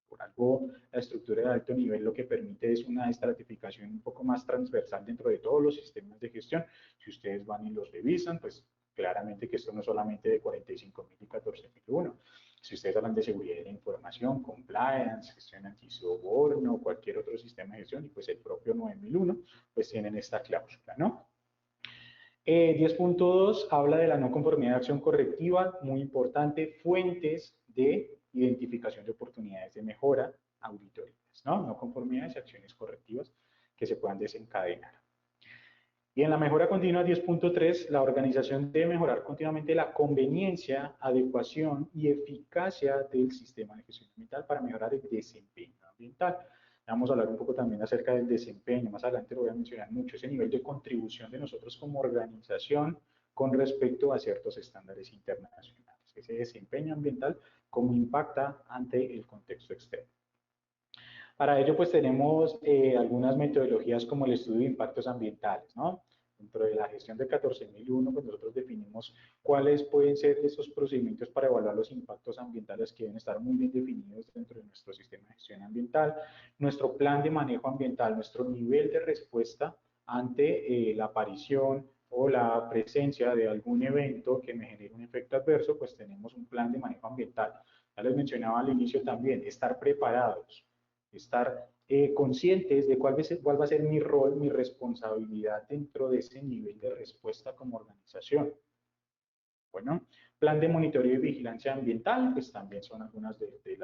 Por algo, la estructura de alto nivel lo que permite es una estratificación un poco más transversal dentro de todos los sistemas de gestión. Si ustedes van y los revisan, pues claramente que esto no es solamente de 45000 y 14001. Si ustedes hablan de seguridad de la información, compliance, gestión antisoborno, cualquier otro sistema de gestión, y pues el propio 9001, pues tienen esta cláusula, ¿no? 10.2 habla de la no conformidad de acción correctiva, muy importante, fuentes de identificación de oportunidades de mejora, auditorías, ¿no? No conformidades y acciones correctivas que se puedan desencadenar. Y en la mejora continua 10.3, la organización debe mejorar continuamente la conveniencia, adecuación y eficacia del sistema de gestión ambiental para mejorar el desempeño ambiental. Vamos a hablar un poco también acerca del desempeño, más adelante lo voy a mencionar mucho, ese nivel de contribución de nosotros como organización con respecto a ciertos estándares internacionales, ese desempeño ambiental, cómo impacta ante el contexto externo. Para ello, pues tenemos algunas metodologías como el estudio de impactos ambientales, ¿no? Dentro de la gestión de 14001, pues nosotros definimos cuáles pueden ser esos procedimientos para evaluar los impactos ambientales que deben estar muy bien definidos dentro de nuestro sistema de gestión ambiental, nuestro plan de manejo ambiental, nuestro nivel de respuesta ante la aparición o la presencia de algún evento que me genere un efecto adverso, pues tenemos un plan de manejo ambiental. Ya les mencionaba al inicio también, estar preparados, estar conscientes de cuál va a ser mi rol, mi responsabilidad dentro de ese nivel de respuesta como organización. Bueno, plan de monitoreo y vigilancia ambiental, pues también son algunas de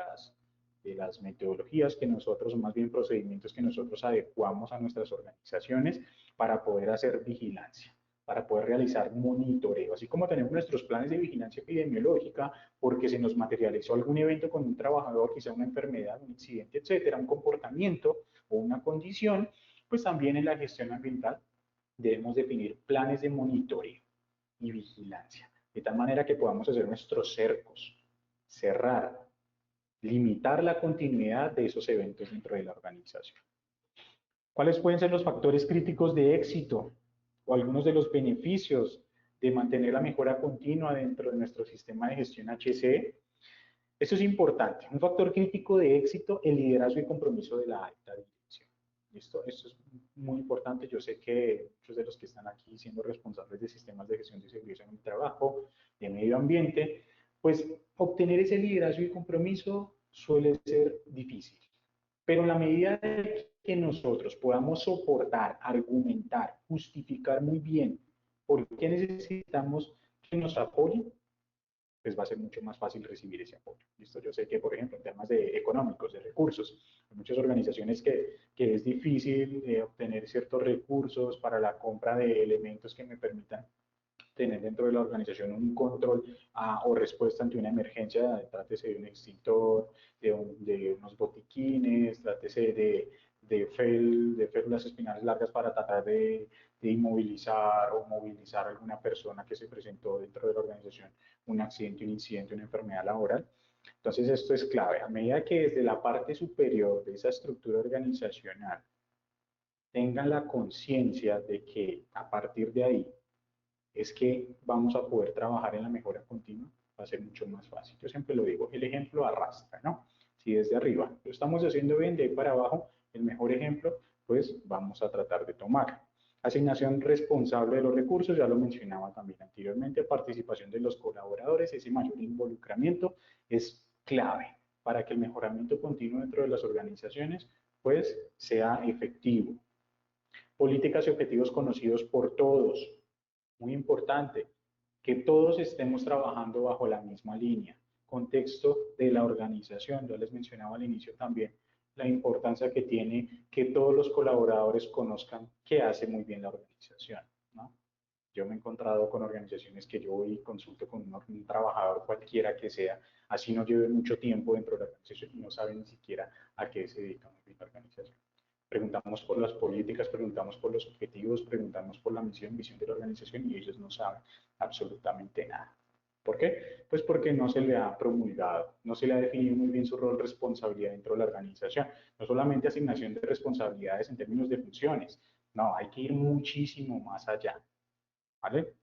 las metodologías que nosotros, o más bien procedimientos que nosotros adecuamos a nuestras organizaciones para poder hacer vigilancia, para poder realizar monitoreo, así como tenemos nuestros planes de vigilancia epidemiológica, porque se nos materializó algún evento con un trabajador, quizá una enfermedad, un incidente, etcétera, un comportamiento o una condición, pues también en la gestión ambiental debemos definir planes de monitoreo y vigilancia, de tal manera que podamos hacer nuestros cercos, cerrar, limitar la continuidad de esos eventos dentro de la organización. ¿Cuáles pueden ser los factores críticos de éxito o algunos de los beneficios de mantener la mejora continua dentro de nuestro sistema de gestión HSE? Eso es importante. Un factor crítico de éxito, el liderazgo y compromiso de la alta dirección. ¿Listo? Esto es muy importante. Yo sé que muchos de los que están aquí siendo responsables de sistemas de gestión de servicios en el trabajo, de medio ambiente, pues obtener ese liderazgo y compromiso suele ser difícil. Pero en la medida de que nosotros podamos soportar, argumentar, justificar muy bien por qué necesitamos que nos apoyen, pues va a ser mucho más fácil recibir ese apoyo. ¿Listo? Yo sé que, por ejemplo, en temas de económicos, de recursos, hay muchas organizaciones que es difícil obtener ciertos recursos para la compra de elementos que me permitan tener dentro de la organización un control o respuesta ante una emergencia, trátese de un extintor, de unos botiquines, trátese de férulas espinales largas para tratar de inmovilizar o movilizar a alguna persona que se presentó dentro de la organización, un accidente, un incidente, una enfermedad laboral. Entonces esto es clave. A medida que desde la parte superior de esa estructura organizacional tengan la conciencia de que a partir de ahí es que vamos a poder trabajar en la mejora continua, va a ser mucho más fácil. Yo siempre lo digo, el ejemplo arrastra, ¿no? Si desde arriba lo estamos haciendo bien, de ahí para abajo, el mejor ejemplo, pues vamos a tratar de tomar. Asignación responsable de los recursos, ya lo mencionaba también anteriormente, participación de los colaboradores, ese mayor involucramiento es clave para que el mejoramiento continuo dentro de las organizaciones pues sea efectivo. Políticas y objetivos conocidos por todos, muy importante, que todos estemos trabajando bajo la misma línea. Contexto de la organización, ya les mencionaba al inicio también la importancia que tiene que todos los colaboradores conozcan qué hace muy bien la organización, ¿no? Yo me he encontrado con organizaciones que yo voy y consulto con un trabajador cualquiera que sea, así no lleve mucho tiempo dentro de la organización y no saben ni siquiera a qué se dedica una organización. Preguntamos por las políticas, preguntamos por los objetivos, preguntamos por la misión, visión de la organización y ellos no saben absolutamente nada. ¿Por qué? Pues porque no se le ha promulgado, no se le ha definido muy bien su rol, responsabilidad dentro de la organización. No solamente asignación de responsabilidades en términos de funciones, no, hay que ir muchísimo más allá. ¿Vale?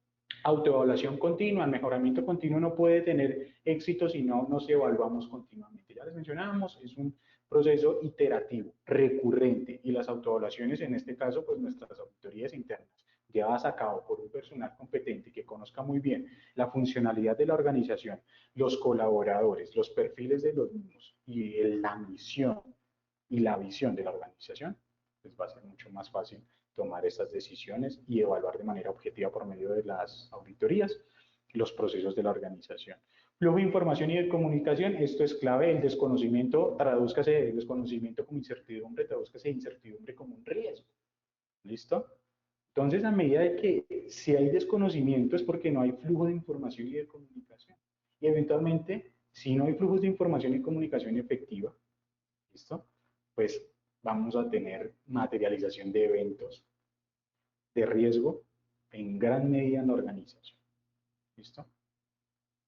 Autoevaluación continua, el mejoramiento continuo no puede tener éxito si no nos evaluamos continuamente. Ya les mencionábamos, es un proceso iterativo, recurrente, y las autoevaluaciones, en este caso, pues nuestras auditorías internas, llevadas a cabo por un personal competente que conozca muy bien la funcionalidad de la organización, los colaboradores, los perfiles de los mismos y la misión y la visión de la organización, pues va a ser mucho más fácil tomar estas decisiones y evaluar de manera objetiva por medio de las auditorías los procesos de la organización. Flujo de información y de comunicación, esto es clave, el desconocimiento, tradúzcase el desconocimiento como incertidumbre, tradúzcase incertidumbre como un riesgo. ¿Listo? Entonces, a medida de que si hay desconocimiento es porque no hay flujo de información y de comunicación. Y eventualmente, si no hay flujos de información y comunicación efectiva, ¿listo? Pues vamos a tener materialización de eventos de riesgo en gran medida en la organización. ¿Listo?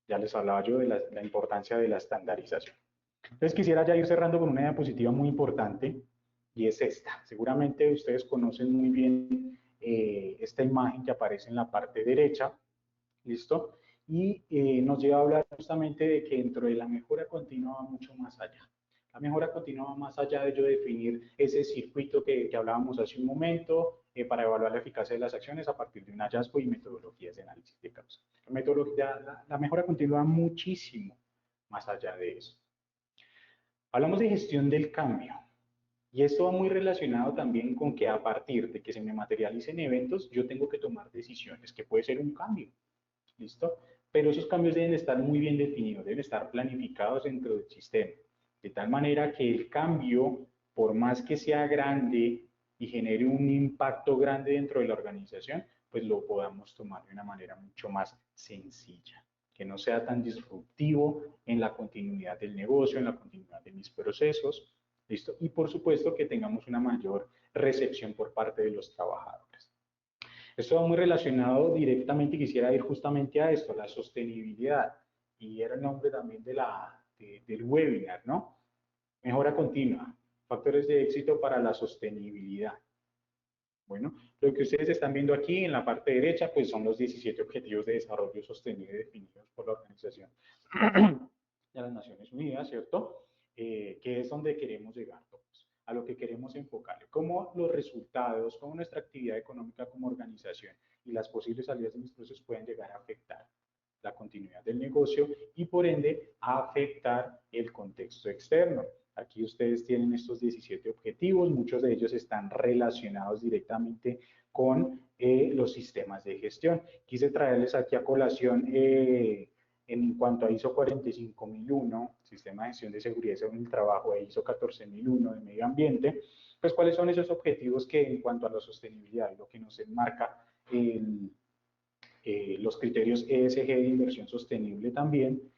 Ya les hablaba yo de la importancia de la estandarización. Entonces quisiera ya ir cerrando con una diapositiva muy importante y es esta. Seguramente ustedes conocen muy bien esta imagen que aparece en la parte derecha, ¿listo? Y nos lleva a hablar justamente de que dentro de la mejora continua va mucho más allá. La mejora continua va más allá de yo definir ese circuito que hablábamos hace un momento para evaluar la eficacia de las acciones a partir de un hallazgo y metodologías de análisis de causa. La mejora continua va muchísimo más allá de eso. Hablamos de gestión del cambio. Y esto va muy relacionado también con que a partir de que se me materialicen eventos, yo tengo que tomar decisiones, que puede ser un cambio. ¿Listo? Pero esos cambios deben estar muy bien definidos, deben estar planificados dentro del sistema. De tal manera que el cambio, por más que sea grande y genere un impacto grande dentro de la organización, pues lo podamos tomar de una manera mucho más sencilla, que no sea tan disruptivo en la continuidad del negocio, en la continuidad de mis procesos, ¿listo? Y por supuesto que tengamos una mayor recepción por parte de los trabajadores. Esto va muy relacionado directamente, quisiera ir justamente a esto, la sostenibilidad, y era el nombre también del webinar, ¿no? Mejora continua, factores de éxito para la sostenibilidad. Bueno, lo que ustedes están viendo aquí en la parte derecha, pues son los 17 Objetivos de Desarrollo Sostenible definidos por la Organización de las Naciones Unidas, ¿cierto? Que es donde queremos llegar todos, a lo que queremos enfocarle, cómo los resultados, cómo nuestra actividad económica como organización y las posibles salidas de mis procesos pueden llegar a afectar la continuidad del negocio y por ende a afectar el contexto externo. Aquí ustedes tienen estos 17 objetivos, muchos de ellos están relacionados directamente con los sistemas de gestión. Quise traerles aquí a colación en cuanto a ISO 45001, Sistema de Gestión de Seguridad en el Trabajo, e ISO 14001 de Medio Ambiente, pues cuáles son esos objetivos que en cuanto a la sostenibilidad, lo que nos enmarca los criterios ESG de inversión sostenible también,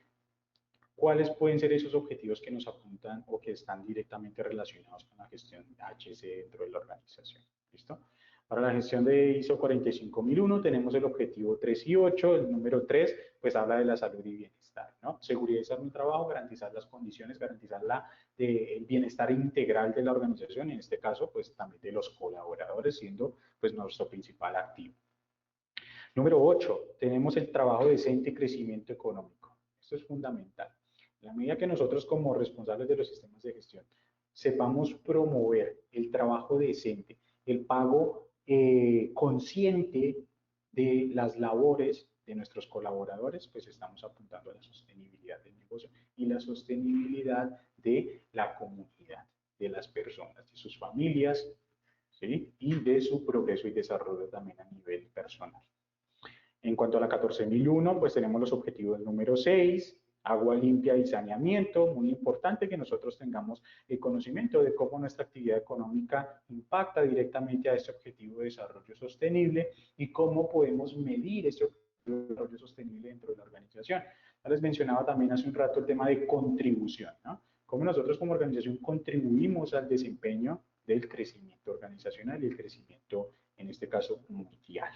cuáles pueden ser esos objetivos que nos apuntan o que están directamente relacionados con la gestión HC dentro de la organización. ¿Listo? Para la gestión de ISO 45001 tenemos el objetivo 3 y 8, el número 3 pues habla de la salud y bienestar, ¿no? Seguridad y salud en el trabajo, garantizar las condiciones, garantizar el bienestar integral de la organización, en este caso pues también de los colaboradores siendo pues nuestro principal activo. Número 8, tenemos el trabajo decente y crecimiento económico. Esto es fundamental. En la medida que nosotros como responsables de los sistemas de gestión sepamos promover el trabajo decente, el pago consciente de las labores de nuestros colaboradores, pues estamos apuntando a la sostenibilidad del negocio y la sostenibilidad de la comunidad, de las personas, de sus familias, ¿sí? Y de su progreso y desarrollo también a nivel personal. En cuanto a la 14001, pues tenemos los objetivos número 6, agua limpia y saneamiento. Muy importante que nosotros tengamos el conocimiento de cómo nuestra actividad económica impacta directamente a este objetivo de desarrollo sostenible y cómo podemos medir este objetivo de desarrollo sostenible dentro de la organización. Ya les mencionaba también hace un rato el tema de contribución, ¿no? Cómo nosotros como organización contribuimos al desempeño del crecimiento organizacional y el crecimiento, en este caso, mundial.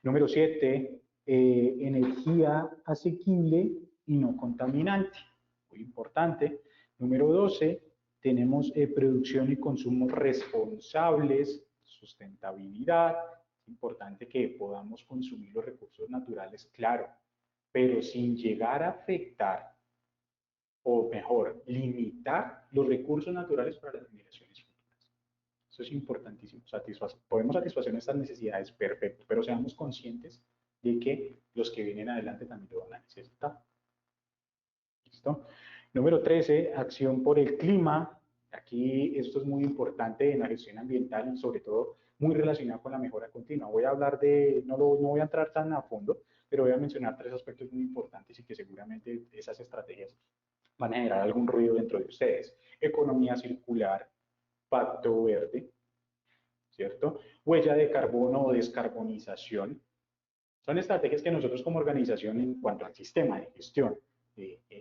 Número 7, energía asequible y no contaminante. Muy importante. Número 12, tenemos producción y consumo responsables, sustentabilidad. Es importante que podamos consumir los recursos naturales, claro, pero sin llegar a afectar, o mejor, limitar los recursos naturales para las generaciones futuras. Eso es importantísimo. Podemos satisfacer nuestras necesidades, perfecto, pero seamos conscientes de que los que vienen adelante también lo van a necesitar. ¿Listo? Número 13, acción por el clima. Aquí esto es muy importante en la gestión ambiental y sobre todo muy relacionado con la mejora continua. Voy a hablar no voy a entrar tan a fondo, pero voy a mencionar 3 aspectos muy importantes y que seguramente esas estrategias van a generar algún ruido dentro de ustedes. Economía circular, pacto verde, ¿cierto? Huella de carbono o descarbonización. Son estrategias que nosotros como organización en cuanto al sistema de gestión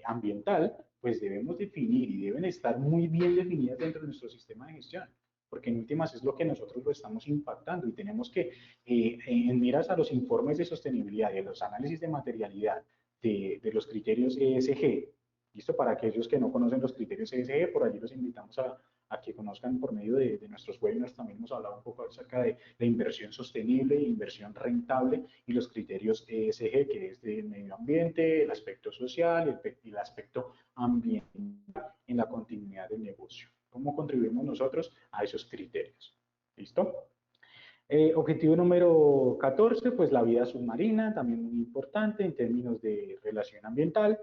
ambiental, pues debemos definir y deben estar muy bien definidas dentro de nuestro sistema de gestión, porque en últimas es lo que nosotros lo estamos impactando y tenemos que, en miras a los informes de sostenibilidad y a los análisis de materialidad de los criterios ESG, listo, para aquellos que no conocen los criterios ESG, por allí los invitamos a que conozcan por medio de nuestros webinars. También hemos hablado un poco acerca de la inversión sostenible, inversión rentable y los criterios ESG, que es del medio ambiente, el aspecto social y el aspecto ambiental en la continuidad del negocio. ¿Cómo contribuimos nosotros a esos criterios? ¿Listo? Objetivo número 14, pues la vida submarina, también muy importante en términos de relación ambiental.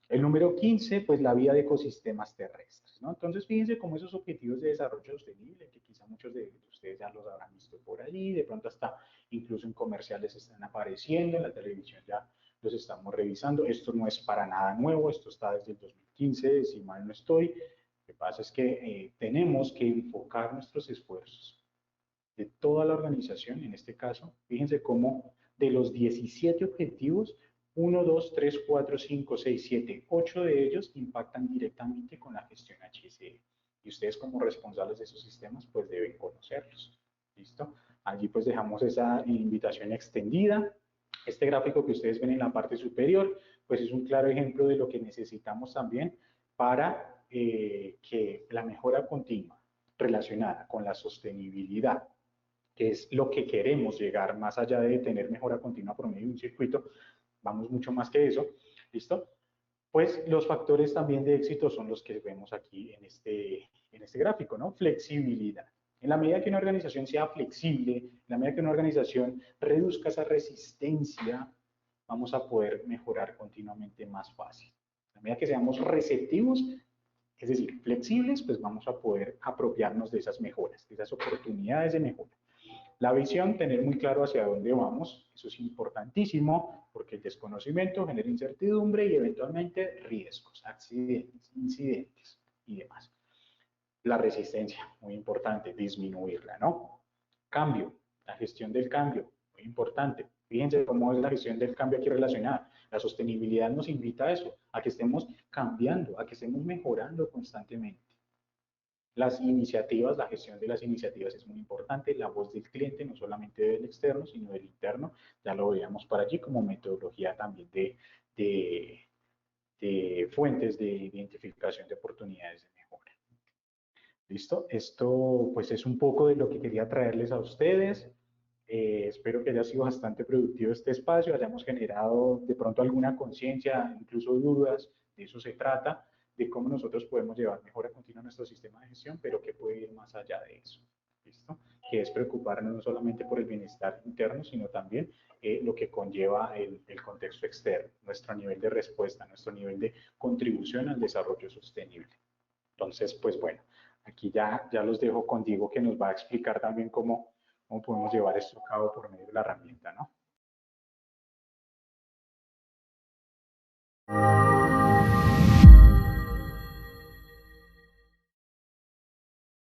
El número 15, pues la vida de ecosistemas terrestres, ¿no? Entonces, fíjense cómo esos objetivos de desarrollo sostenible, que quizá muchos de ustedes ya los habrán visto por ahí, de pronto hasta incluso en comerciales están apareciendo, en la televisión ya los estamos revisando. Esto no es para nada nuevo, esto está desde el 2015, si mal no estoy. Lo que pasa es que tenemos que enfocar nuestros esfuerzos de toda la organización, en este caso, fíjense cómo de los 17 objetivos, 1, 2, 3, 4, 5, 6, 7, 8 de ellos impactan directamente con la gestión HSE. Y ustedes como responsables de esos sistemas, pues deben conocerlos. ¿Listo? Allí pues dejamos esa invitación extendida. Este gráfico que ustedes ven en la parte superior, pues es un claro ejemplo de lo que necesitamos también para que la mejora continua relacionada con la sostenibilidad, que es lo que queremos llegar más allá de tener mejora continua por medio de un circuito, vamos mucho más que eso, ¿listo? Pues los factores también de éxito son los que vemos aquí en este gráfico, ¿no? Flexibilidad. En la medida que una organización sea flexible, en la medida que una organización reduzca esa resistencia, vamos a poder mejorar continuamente más fácil. En la medida que seamos receptivos, es decir, flexibles, pues vamos a poder apropiarnos de esas mejoras, de esas oportunidades de mejora. La visión, tener muy claro hacia dónde vamos, eso es importantísimo porque el desconocimiento genera incertidumbre y eventualmente riesgos, accidentes, incidentes y demás. La resistencia, muy importante, disminuirla, ¿no? Cambio, la gestión del cambio, muy importante. Fíjense cómo es la gestión del cambio aquí relacionada. La sostenibilidad nos invita a eso, a que estemos cambiando, a que estemos mejorando constantemente. Las iniciativas, la gestión de las iniciativas es muy importante, la voz del cliente, no solamente del externo, sino del interno, ya lo veíamos por allí como metodología también de fuentes de identificación de oportunidades de mejora. ¿Listo? Esto pues es un poco de lo que quería traerles a ustedes. Espero que haya sido bastante productivo este espacio, hayamos generado de pronto alguna conciencia, incluso dudas, de eso se trata, de cómo nosotros podemos llevar mejora continua a nuestro sistema de gestión, pero que puede ir más allá de eso. ¿Listo? Que es preocuparnos no solamente por el bienestar interno, sino también lo que conlleva el contexto externo, nuestro nivel de respuesta, nuestro nivel de contribución al desarrollo sostenible. Entonces, pues bueno, aquí ya los dejo con Diego, que nos va a explicar también cómo podemos llevar esto a cabo por medio de la herramienta, ¿no?